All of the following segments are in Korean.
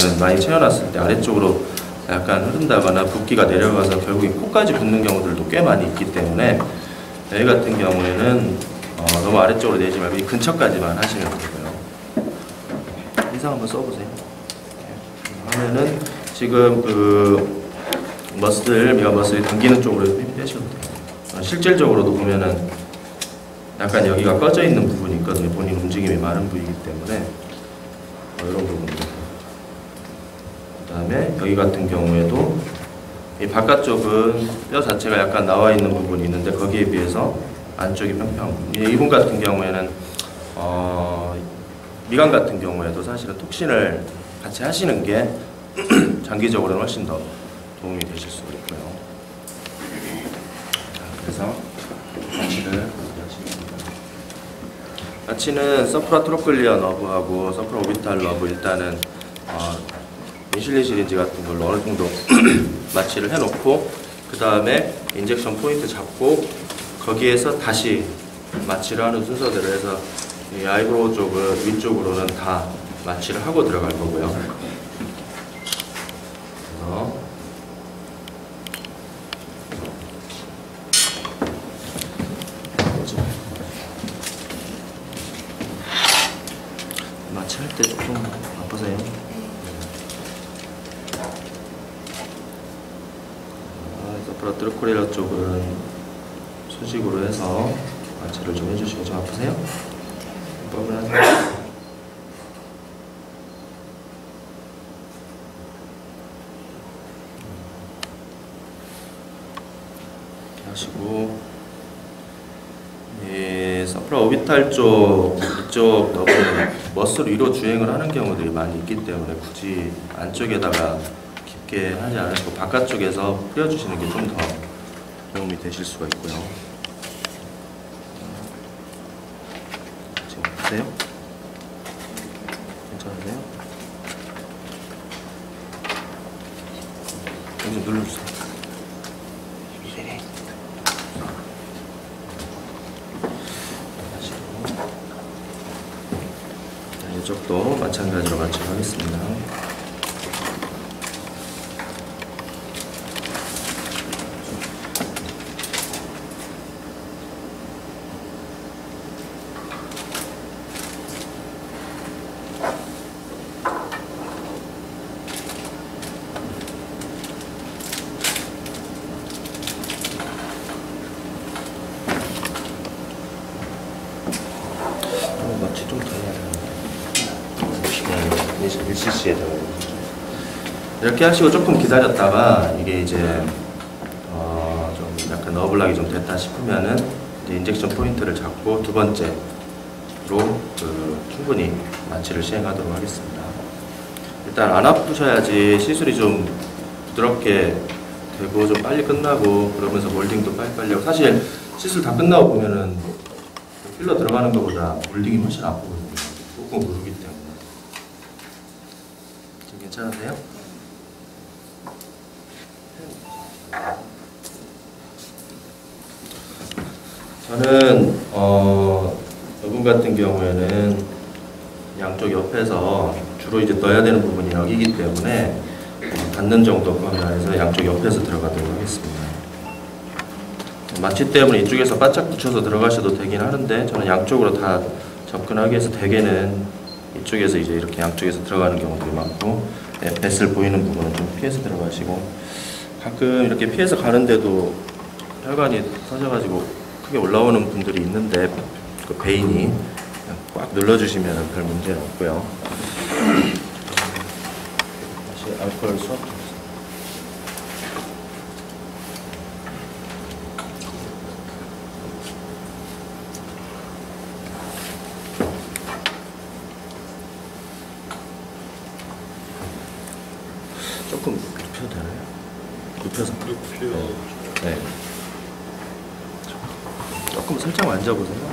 경우에는 많이 채워놨을 때 아래쪽으로 약간 흐른다거나 붓기가 내려가서 결국에 코까지 붓는 경우들도 꽤 많이 있기 때문에 여기 같은 경우에는 너무 아래쪽으로 내지 말고 이 근처까지만 하시면 되고요. 인상 한번 써보세요. 하면은 지금 그 미간 머슬이 당기는 쪽으로 힘 빼셔도 돼요. 실질적으로도 보면은 약간 여기가 꺼져 있는 부분이 있거든요. 본인 움직임이 많은 부위이기 때문에 이런 부분들. 그 다음에 여기 같은 경우에도 이 바깥쪽은 뼈 자체가 약간 나와 있는 부분이 있는데 거기에 비해서 안쪽이 평평한 부분. 이분 같은 경우에는 미간 같은 경우에도 사실은 톡신을 같이 하시는 게 장기적으로는 훨씬 더 도움이 되실 수가 있고요. 자, 그래서 마취를 마취는 서프라트로클리어 너브하고 서프라오비탈 너브 일단은 인슐린 시리즈 같은 걸로 어느 정도 마취를 해놓고 그 다음에 인젝션 포인트 잡고 거기에서 다시 마취를 하는 순서대로 해서 이 아이브로우 쪽은 위쪽으로는 다 마취를 하고 들어갈 거고요. 그래서 마취할 때 조금 바쁘세요. 서프라트로콜리어 쪽은 수직으로 해서 마취를 좀 해주시고. 좀 아프세요? 법을 하세요. 하시고 이 서프라오비탈 쪽 이쪽 너무 머슬 위로 주행을 하는 경우들이 많이 있기 때문에 굳이 안쪽에다가 깊게 하지 않으시고 바깥쪽에서 뿌려주시는 게 좀 더 도움이 되실 수가 있고요. 지금 보세요. 괜찮으세요? 여기 좀 눌러주세요. 이쪽도 마찬가지로 마취하겠습니다. 마취 좀 더 해야 되는데 1cc에다가 이렇게 하시고 조금 기다렸다가 이게 이제 좀 약간 너블락이 좀 됐다 싶으면은 이제 인젝션 포인트를 잡고 두 번째로 충분히 마취를 시행하도록 하겠습니다. 일단 안 아프셔야지 시술이 좀 부드럽게 되고 좀 빨리 끝나고 그러면서 몰딩도 빨리빨리 하고. 사실 시술 다 끝나고 보면은 필러 들어가는 것보다 몰딩이 훨씬 아프거든요. 꾹꾹 누르기 때문에. 지금 괜찮으세요? 저는 이분 같은 경우에는 양쪽 옆에서 주로 이제 넣어야 되는 부분이 여기이기 때문에 닿는 정도 범위에서 양쪽 옆에서 들어가도록 하겠습니다. 마취 때문에 이쪽에서 바짝 붙여서 들어가셔도 되긴 하는데 저는 양쪽으로 다 접근하기 위해서 대개는 이쪽에서 이제 이렇게 양쪽에서 들어가는 경우들이 많고 뱃을 보이는 부분은 좀 피해서 들어가시고 가끔 이렇게 피해서 가는데도 혈관이 터져가지고 크게 올라오는 분들이 있는데 그 베인이 그냥 꽉 눌러주시면 별 문제는 없고요. 다시 알코올 수압 좀. 조금 눕혀도 되나요? 눕혀서. 네. 조금 살짝 앉아보세요.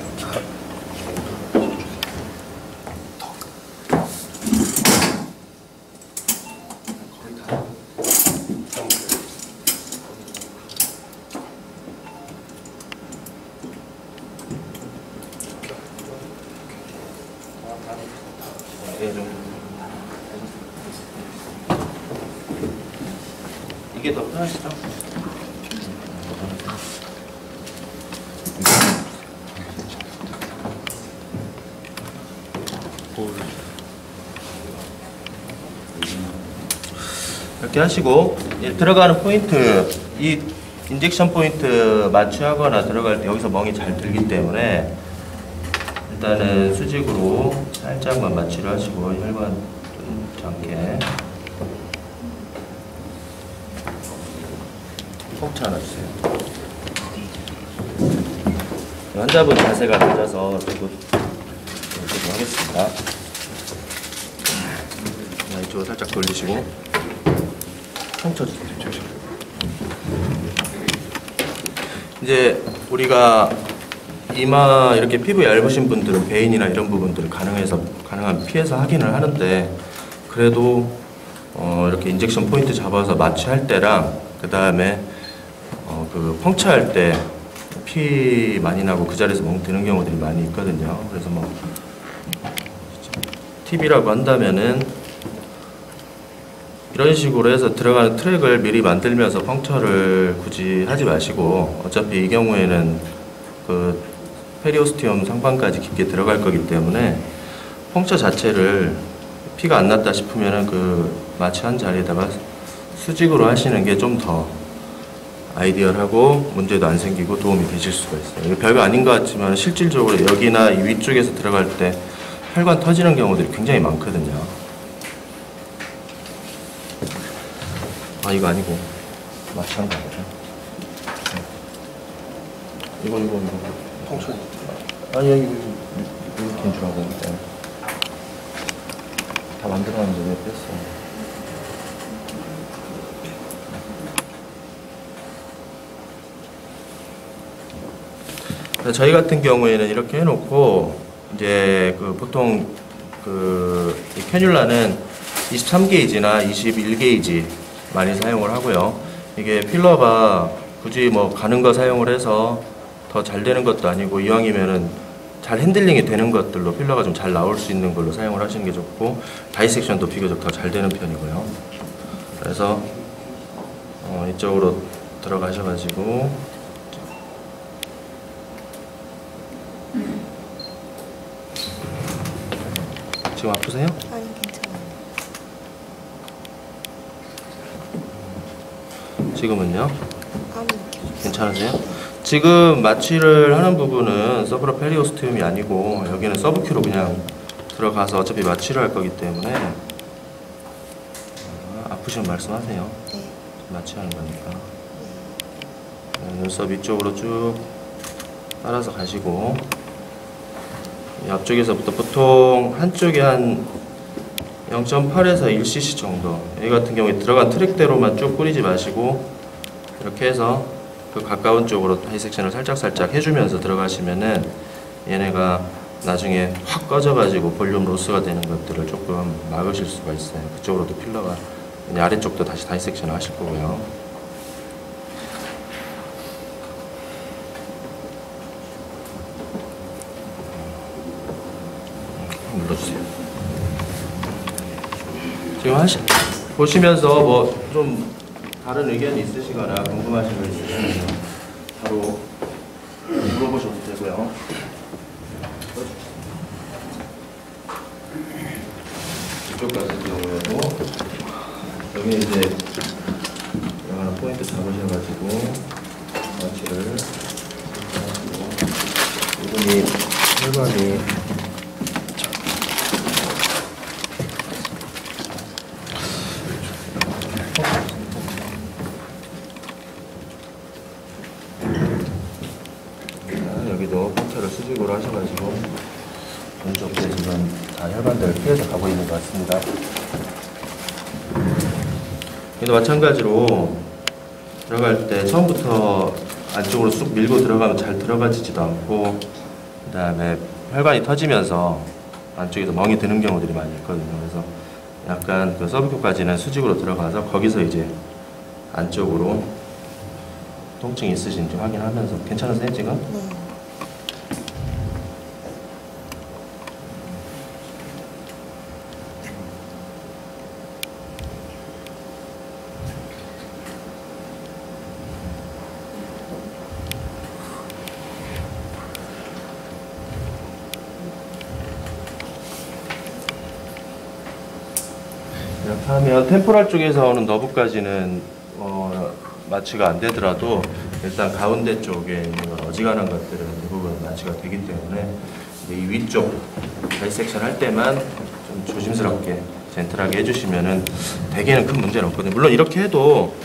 네, 좀. 이게 더 편하시죠? 이렇게 하시고 들어가는 포인트, 이 인젝션 포인트 마취하거나 들어갈 때 여기서 멍이 잘 들기 때문에 일단은 수직으로 살짝만 마취를 하시고 혈관 뚫지 않게 펑치 하나 주세요. 환자분 자세가 낮아서 조금 하겠습니다. 이쪽으로 살짝 돌리시고 펑쳐 주세요. 이제 우리가 이마 이렇게 피부 얇으신 분들은 베인이나 이런 부분들을 가능한 피해서 하기는 하는데 그래도 이렇게 인젝션 포인트 잡아서 마취할 때랑 그 다음에 그 펑처할 때 피 많이 나고 그 자리에서 멍 드는 경우들이 많이 있거든요. 그래서 뭐 팁이라고 한다면은 이런 식으로 해서 들어가는 트랙을 미리 만들면서 펑처를 굳이 하지 마시고 어차피 이 경우에는 그 페리오스티움 상방까지 깊게 들어갈 거기 때문에 펑처 자체를 피가 안 났다 싶으면은 그 마취한 자리에다가 수직으로 하시는 게 좀 더 아이디얼하고 문제도 안 생기고 도움이 되실 수가 있어요. 이거 별거 아닌 것 같지만 실질적으로 여기나 이 위쪽에서 들어갈 때 혈관 터지는 경우들이 굉장히 많거든요. 아 이거 아니고 마취한 거 아니죠? 이거 펑쳐 아니 여기 이렇게 줄 알고 다 만들어놨는데 왜 뺐어? 저희 같은 경우에는 이렇게 해놓고 이제 그 보통 그 캐뉼라는 23게이지나 21게이지 많이 사용을 하고요. 이게 필러가 굳이 뭐 가는 거 사용을 해서 더 잘 되는 것도 아니고 이왕이면은 잘 핸들링이 되는 것들로 필러가 좀 잘 나올 수 있는 걸로 사용을 하시는 게 좋고 다이섹션도 비교적 더 잘 되는 편이고요. 그래서 이쪽으로 들어가셔가지고 지금 아프세요? 아니 괜찮아요. 지금은요? 아니 괜찮으세요? 지금 마취를 하는 부분은 서브라 페리오스티움이 아니고 여기는 서브큐로 그냥 들어가서 어차피 마취를 할 거기 때문에 아프시면 말씀하세요. 네. 마취하는 거니까. 눈썹 위쪽으로 쭉 따라서 가시고 이 앞쪽에서부터 보통 한쪽에 한 0.8에서 1cc 정도 여기 같은 경우에 들어간 트랙대로만 쭉 뿌리지 마시고 이렇게 해서 그 가까운 쪽으로 다이섹션을 살짝 해주면서 들어가시면은 얘네가 나중에 확 꺼져가지고 볼륨 로스가 되는 것들을 조금 막으실 수가 있어요. 그쪽으로도 필러가 아래쪽도 다시 다이섹션을 하실 거고요. 눌러주세요. 지금 보시면서 뭐 좀 다른 의견이 있으시거나 궁금하신 거 있으시면 바로 물어보셔도 되고요. 이쪽 같은 경우에도 여기 이제 하나 포인트 잡으셔가지고 마취를 하시고 이분이 혈관이 여기도 펑처를 수직으로 하셔가지고 왼쪽에 지금 다 혈관들을 피해서 가고 있는 것 같습니다. 여기도 마찬가지로 들어갈 때 처음부터 안쪽으로 쑥 밀고 들어가면 잘 들어가지지도 않고 그 다음에 혈관이 터지면서 안쪽에서 멍이 드는 경우들이 많이 있거든요. 그래서 약간 그 서브큐까지는 수직으로 들어가서 거기서 이제 안쪽으로 통증이 있으신지 확인하면서 괜찮으세요 지금? 네. 이렇게 하면 템포랄 쪽에서 오는 너브까지는 마취가 안 되더라도 일단 가운데 쪽에 있는 건 어지간한 것들은 대부분 마취가 되기 때문에 이 위쪽 다이섹션 할 때만 좀 조심스럽게 젠틀하게 해주시면은 대개는 큰 문제는 없거든요. 물론 이렇게 해도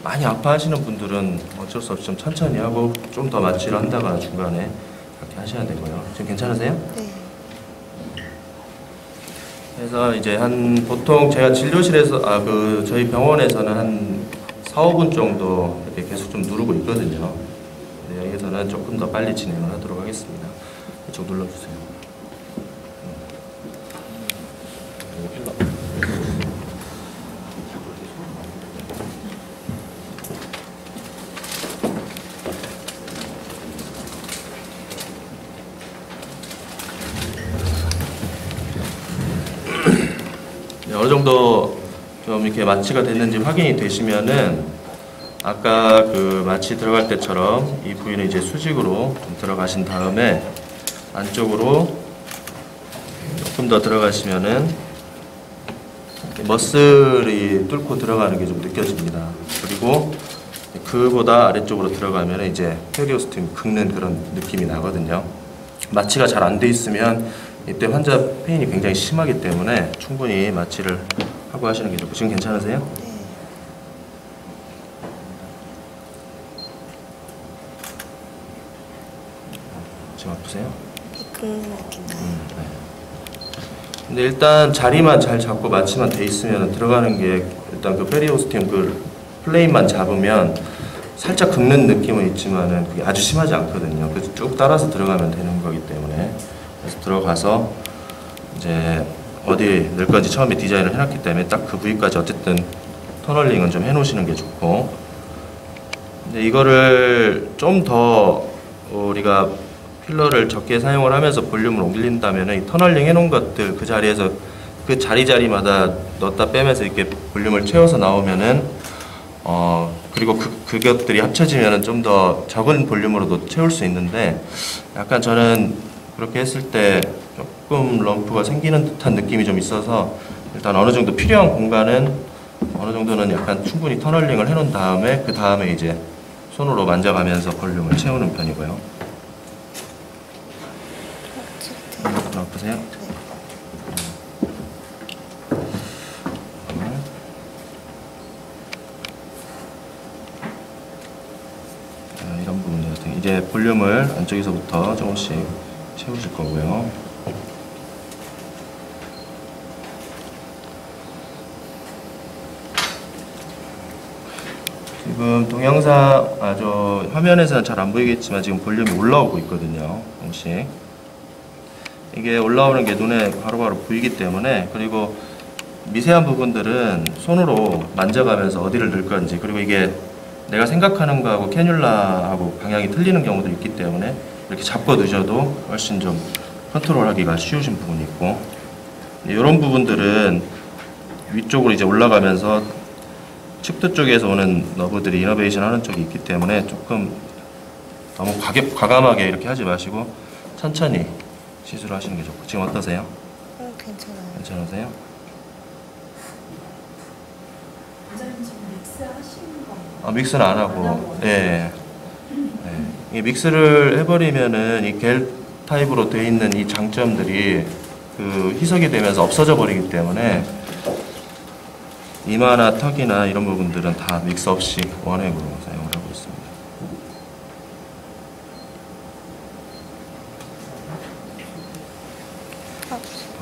많이 아파하시는 분들은 어쩔 수 없이 좀 천천히 하고 좀 더 마취를 한다거나 중간에 그렇게 하셔야 되고요. 지금 괜찮으세요? 네. 그래서 이제 한 보통 제가 진료실에서 저희 병원에서는 한 4, 5분 정도 이렇게 계속 좀 누르고 있거든요. 네, 여기서는 조금 더 빨리 진행을 하도록 하겠습니다. 이쪽 눌러주세요. 어느 정도 좀 이렇게 마취가 됐는지 확인이 되시면은 아까 그 마취 들어갈 때처럼 이 부위는 이제 수직으로 좀 들어가신 다음에 안쪽으로 조금 더 들어가시면은 머슬이 뚫고 들어가는 게 좀 느껴집니다. 그리고 그보다 아래쪽으로 들어가면 이제 페리오스톰 긁는 그런 느낌이 나거든요. 마취가 잘 안 돼 있으면 이때 환자 페인이 굉장히 심하기 때문에 충분히 마취를 하고 하시는 게 좋고. 지금 괜찮으세요? 네. 지금 아프세요? 긁는 느낌 나요. 네. 근데 일단 자리만 잘 잡고 마취만 돼 있으면 들어가는 게 일단 그 페리오스톰 그 플레인만 잡으면 살짝 긁는 느낌은 있지만은 그게 아주 심하지 않거든요. 그래서 쭉 따라서 들어가면 되는 거기 때문에 그래서 들어가서 이제 어디 넣을 건지 처음에 디자인을 해놨기 때문에 딱 그 부위까지 어쨌든 터널링은 좀 해놓으시는 게 좋고. 근데 이거를 좀 더 우리가 필러를 적게 사용을 하면서 볼륨을 옮긴다면 이 터널링 해놓은 것들 그 자리에서 그 자리마다 넣었다 빼면서 이렇게 볼륨을 채워서 나오면은 그리고 그것들이 합쳐지면은 좀 더 적은 볼륨으로도 채울 수 있는데 약간 저는 그렇게 했을 때 조금 럼프가 생기는 듯한 느낌이 좀 있어서 일단 어느 정도 필요한 공간은 어느 정도는 약간 충분히 터널링을 해놓은 다음에 그 다음에 이제 손으로 만져가면서 볼륨을 채우는 편이고요. 아프세요? 이런 부분들 같은 이제 볼륨을 안쪽에서부터 조금씩 채우실 거고요. 지금 동영상 저 화면에서는 잘 안 보이겠지만 지금 볼륨이 올라오고 있거든요. 조금씩 이게 올라오는 게 눈에 바로바로 보이기 때문에, 그리고 미세한 부분들은 손으로 만져가면서 어디를 넣을 건지, 그리고 이게 내가 생각하는 거하고 캐뉼라하고 방향이 틀리는 경우도 있기 때문에 이렇게 잡고 넣으셔도 훨씬 좀 컨트롤하기가 쉬우신 부분이 있고, 이런 부분들은 위쪽으로 이제 올라가면서 측두 쪽에서 오는 너브들이 이너베이션 하는 쪽이 있기 때문에 조금 너무 과감하게 이렇게 하지 마시고 천천히 시술을 하시는 게 좋고. 지금 어떠세요? 괜찮아요. 괜찮으세요? 원장님 지금 믹스 하시는 건가요? 믹스는 안 하고, 예. 네. 이 믹스를 해버리면은 이 겔 타입으로 돼 있는 이 장점들이 그 희석이 되면서 없어져 버리기 때문에 이마나 턱이나 이런 부분들은 다 믹스 없이 원액으로 사용을 하고 있습니다.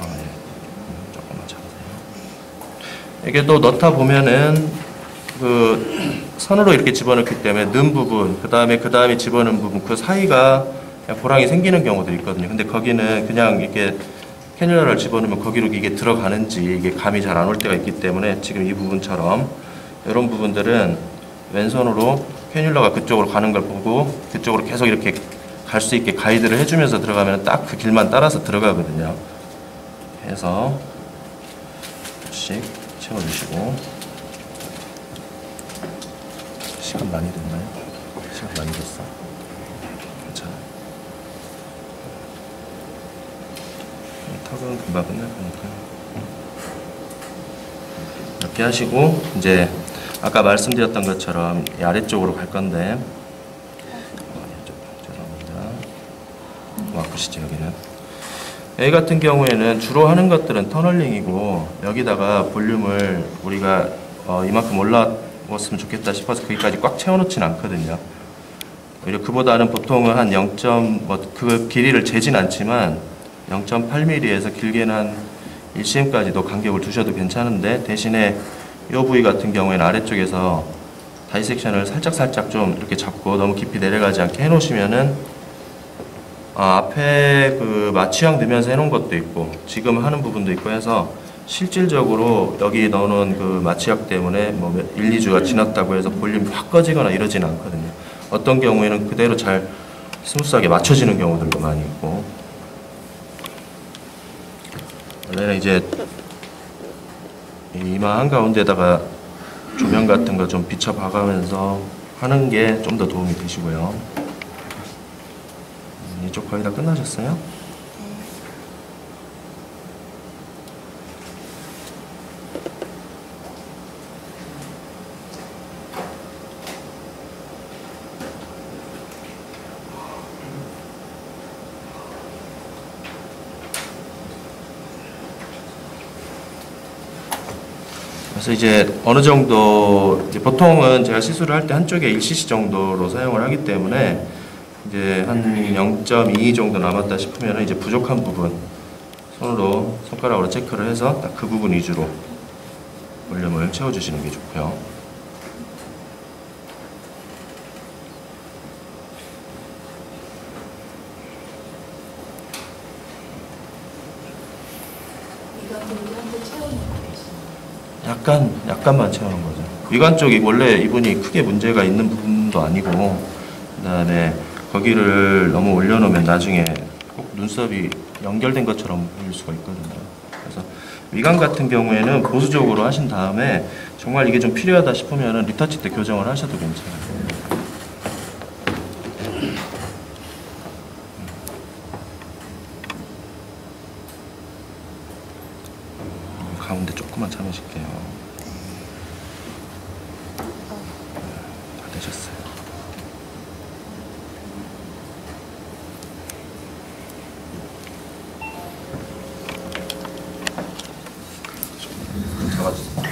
예. 조금만 잡으세요. 이게 또 넣다 보면은 그 선으로 이렇게 집어넣기 때문에 넣은 부분, 그 다음에 집어넣은 부분, 그 사이가 보랑이 생기는 경우도 있거든요. 근데 거기는 그냥 이렇게 캐뉼라를 집어넣으면 거기로 이게 들어가는지 이게 감이 잘 안 올 때가 있기 때문에 지금 이 부분처럼 이런 부분들은 왼손으로 캐뉼라가 그쪽으로 가는 걸 보고 그쪽으로 계속 이렇게 갈 수 있게 가이드를 해주면서 들어가면 딱 그 길만 따라서 들어가거든요. 해서 조금씩 채워주시고. 시간 많이 됐나요? 시간 많이 됐어. 괜찮아요. 턱은 금방 끝날 거니까. 이렇게 하시고 이제 아까 말씀드렸던 것처럼 이 아래쪽으로 갈 건데 죄송합니다. 좀 아프시죠 여기는. 여기 같은 경우에는 주로 하는 것들은 터널링이고 여기다가 볼륨을 우리가 이만큼 올라왔으면 좋겠다 싶어서 거기까지 꽉 채워놓지는 않거든요. 오히려 그보다는 보통은 한 0. 그 길이를 재진 않지만 0.8mm에서 길게는 한 1cm까지도 간격을 두셔도 괜찮은데 대신에 이 부위 같은 경우에는 아래쪽에서 다이섹션을 살짝 좀 이렇게 잡고 너무 깊이 내려가지 않게 해놓으시면은 앞에 그 마취형 넣으면서 해놓은 것도 있고 지금 하는 부분도 있고 해서 실질적으로 여기 넣어놓은 그 마취약 때문에 뭐 1, 2주가 지났다고 해서 볼륨이 확 꺼지거나 이러지는 않거든요. 어떤 경우에는 그대로 잘 스무스하게 맞춰지는 경우들도 많이 있고 원래는 이제 이마 한가운데다가 조명 같은 거 좀 비춰 봐가면서 하는 게 좀 더 도움이 되시고요. 이쪽 거의 다 끝나셨어요? 그래서 이제 어느 정도 이제 보통은 제가 시술을 할 때 한쪽에 1cc 정도로 사용을 하기 때문에 이제 한 0.2 정도 남았다 싶으면 이제 부족한 부분 손가락으로 체크를 해서 딱 그 부분 위주로 볼륨을 채워주시는 게 좋고요. 약간만 채우는 거죠. 위관 쪽이 원래 이분이 크게 문제가 있는 부분도 아니고 그다음에 거기를 너무 올려놓으면 나중에 꼭 눈썹이 연결된 것처럼 보일 수가 있거든요. 그래서 위관 같은 경우에는 보수적으로 하신 다음에 정말 이게 좀 필요하다 싶으면 리터치 때 교정을 하셔도 괜찮아요. 가운데 조금만 참으실게요. 다 되셨어요. 잡아주세요.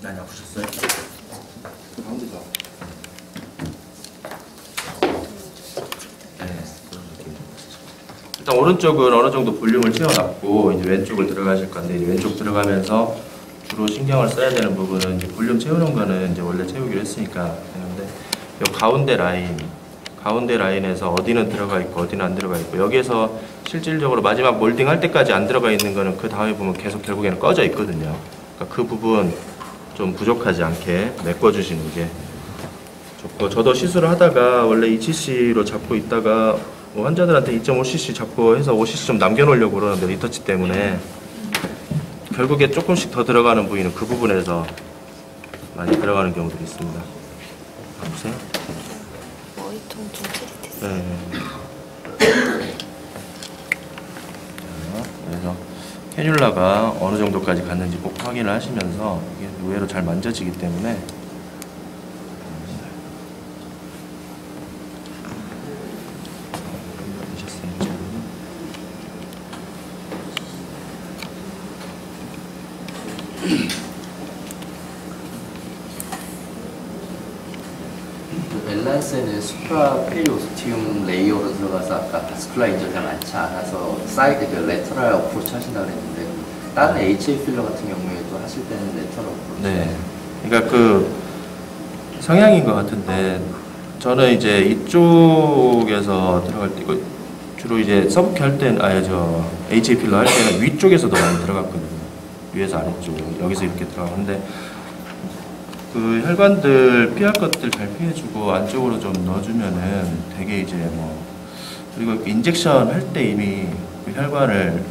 많이 아프셨어요? 가운데 봐. 일단 오른쪽은 어느 정도 볼륨을 채워놨고 이제 왼쪽을 들어가실 건데 이제 왼쪽 들어가면서 주로 신경을 써야 되는 부분은 이제 볼륨 채우는 거는 이제 원래 채우기로 했으니까 되는데 이 가운데 라인에서 어디는 들어가 있고 어디는 안 들어가 있고 여기에서 실질적으로 마지막 몰딩 할 때까지 안 들어가 있는 거는 그 다음에 보면 계속 결국에는 꺼져 있거든요. 그러니까 그 부분 좀 부족하지 않게 메꿔주시는 게 좋고 저도 시술을 하다가 원래 2cc로 잡고 있다가 뭐 환자들한테 2.5cc 잡고 해서 5cc 좀 남겨놓으려고 그러는데 리터치 때문에 결국에 조금씩 더 들어가는 부위는 그 부분에서 많이 들어가는 경우들이 있습니다. 보세요. 머리통 좀 찌릿했어요. 네. 그래서 캐뉼라가 어느 정도까지 갔는지 꼭 확인을 하시면서 이게 의외로 잘 만져지기 때문에 밸런스에는 수프라 페리오스티움 레이어로 들어가서 아까 바스쿨라 인절이 많지 않아서 사이드 그 레터럴 어프로치 하신다고 그랬는데 다른 HA 필러 같은 경우에도 하실 때는 레터럴 어프로치. 네. 그러니까 그 성향인 것 같은데 저는 이제 이쪽에서 들어갈 때 주로 이제 서브키 할 때는 HA 필러 할 때는 위쪽에서도 많이 들어갔거든요. 위에서 아래쪽 여기서 이렇게 들어가는데 그 혈관들 피할 것들 잘 피해주고 안쪽으로 좀 넣어주면은 되게 이제 뭐 그리고 인젝션 할 때 이미 그 혈관을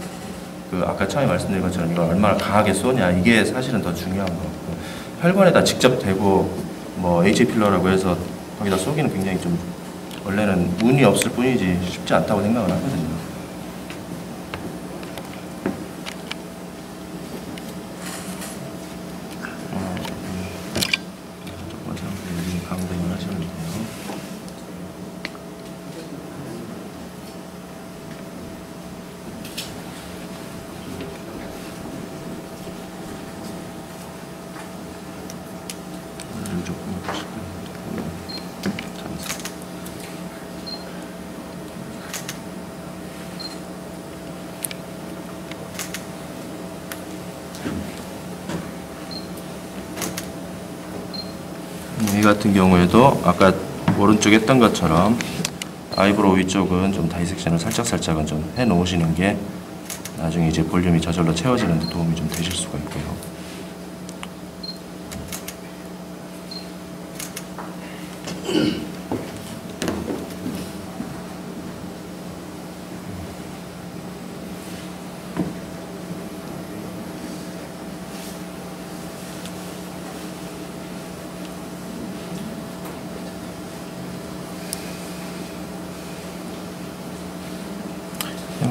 그 아까 처음에 말씀드린 것처럼 이걸 얼마나 강하게 쏘냐 이게 사실은 더 중요한 거 같고 혈관에다 직접 대고 뭐 HA 필러라고 해서 거기다 쏘기는 굉장히 좀 원래는 운이 없을 뿐이지 쉽지 않다고 생각을 하거든요. 이 같은 경우에도 아까 오른쪽 했던 것처럼 아이브로우 위쪽은 좀 다이섹션을 살짝은 좀 해 놓으시는 게 나중에 이제 볼륨이 저절로 채워지는 데 도움이 좀 되실 수가 있고요.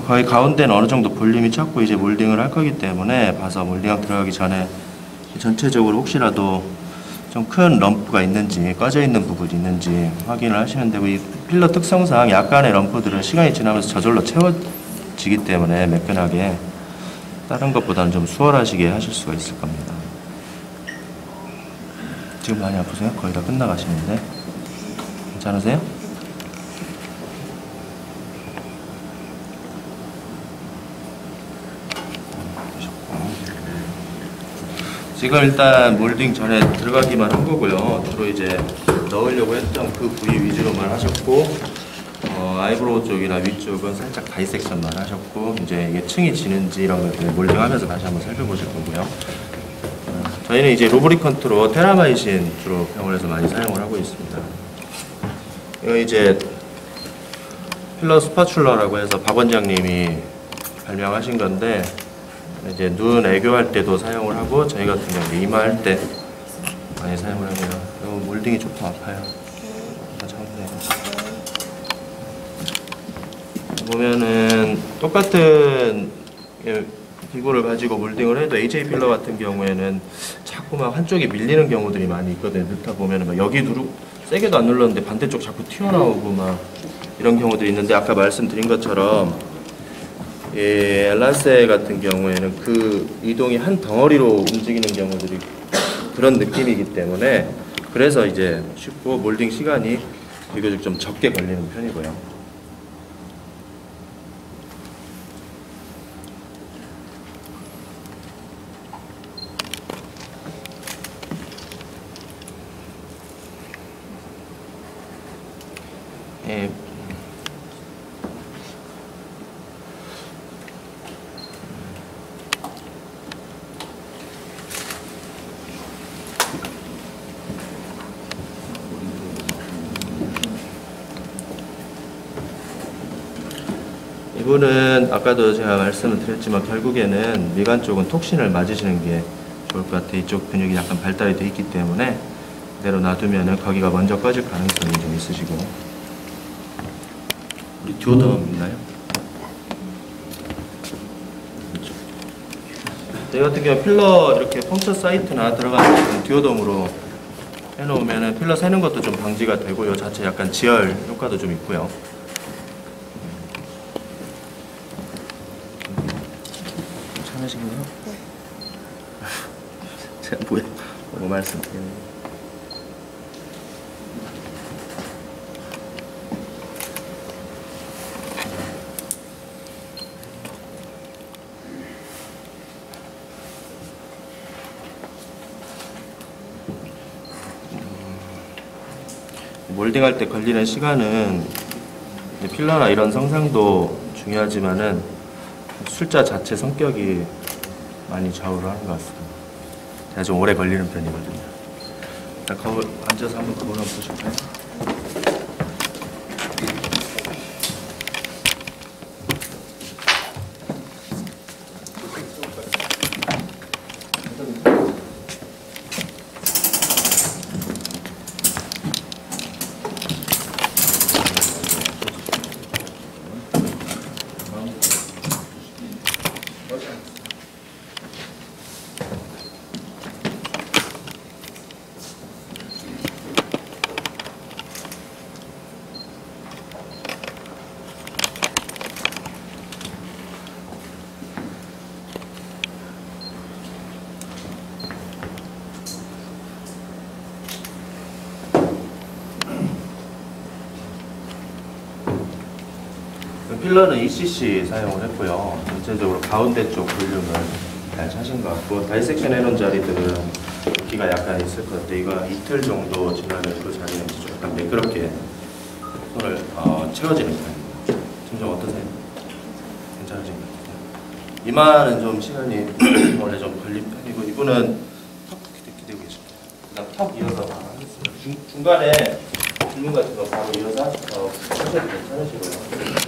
거의 가운데는 어느 정도 볼륨이 찼고 이제 몰딩을 할 거기 때문에 봐서 몰딩 들어가기 전에 전체적으로 혹시라도 좀 큰 럼프가 있는지 꺼져 있는 부분이 있는지 확인을 하시면 되고, 이 필러 특성상 약간의 럼프들은 시간이 지나면서 저절로 채워지기 때문에 매끈하게 다른 것보다는 좀 수월하시게 하실 수가 있을 겁니다. 지금 많이 아프세요? 거의 다 끝나가시는데 괜찮으세요? 지금 일단 몰딩 전에 들어가기만 한 거고요. 주로 이제 넣으려고 했던 그 부위 위주로만 하셨고, 아이브로우 쪽이나 위쪽은 살짝 다이섹션만 하셨고, 이제 이게 층이 지는지 이런 것들 몰딩하면서 다시 한번 살펴보실 거고요. 저희는 이제 루브리컨트로 테라마이신 주로 병원에서 많이 사용을 하고 있습니다. 이거 이제 필러 스파츌러라고 해서 박 원장님이 발명하신 건데, 이제 눈 애교할 때도 사용을 하고 저희 같은 경우는 이마 할 때 많이 사용을 합니다. 이거 몰딩이 조금 아파요. 보면은 똑같은 기구를 가지고 몰딩을 해도 HA 필러 같은 경우에는 자꾸 막 한쪽이 밀리는 경우들이 많이 있거든요. 넣다 보면은 막 여기 세게도 안 눌렀는데 반대쪽 자꾸 튀어나오고 막 이런 경우들이 있는데, 아까 말씀드린 것처럼 엘라세 같은 경우에는 그 이동이 한 덩어리로 움직이는 경우들이 그런 느낌이기 때문에, 그래서 이제 쉽고 몰딩 시간이 비교적 좀 적게 걸리는 편이고요. 예. 이분은 아까도 제가 말씀을 드렸지만 결국에는 미간 쪽은 톡신을 맞으시는 게 좋을 것 같아요. 이쪽 근육이 약간 발달이 돼 있기 때문에 그대로 놔두면은 거기가 먼저 꺼질 가능성이 좀 있으시고. 우리 듀오덤 있나요? 저희 같은 경우 필러 이렇게 펑처 사이트나 들어가는 듀오덤으로 해놓으면은 필러 새는 것도 좀 방지가 되고요. 자체 약간 지혈 효과도 좀 있고요. 괜찮으신가요? 네. 제가 뭐 말씀드리는. 몰딩할 때 걸리는 시간은 필러나 이런 성상도 중요하지만은 술자 자체 성격이 많이 좌우를 하는 것 같습니다. 제가 좀 오래 걸리는 편이거든요. 일단 거울 앉아서 한번 거울 한번 보실까요? 필러는 ECC 사용을 했고요. 전체적으로 가운데 쪽 볼륨을 잘 차신 것 같고 다이섹션 해놓은 자리들은 붓기가 약간 있을 것 같아요. 이거 이틀 정도 지나면 그 자리는 좀 약간 매끄럽게 손을 채워지는 편입니다. 점점 어떠세요? 괜찮으신 것 같아요? 이마는 좀 시간이 원래 좀 걸린 편이고 이분은 턱 기대고 계십니다. 그다음 턱 이어서 하겠습니다. 중간에 질문 같은 거 바로 이어서 하셔도 괜찮으시고요.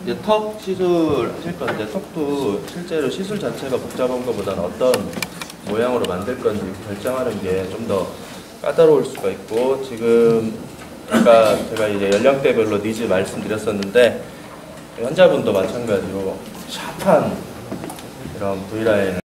이제 턱 시술 하실 건데 턱도 실제로 시술 자체가 복잡한 것보다는 어떤 모양으로 만들 건지 결정하는 게 좀 더 까다로울 수가 있고 지금 아까 제가 이제 연령대별로 니즈 말씀드렸었는데 환자분도 마찬가지로 샤프한 이런 V라인을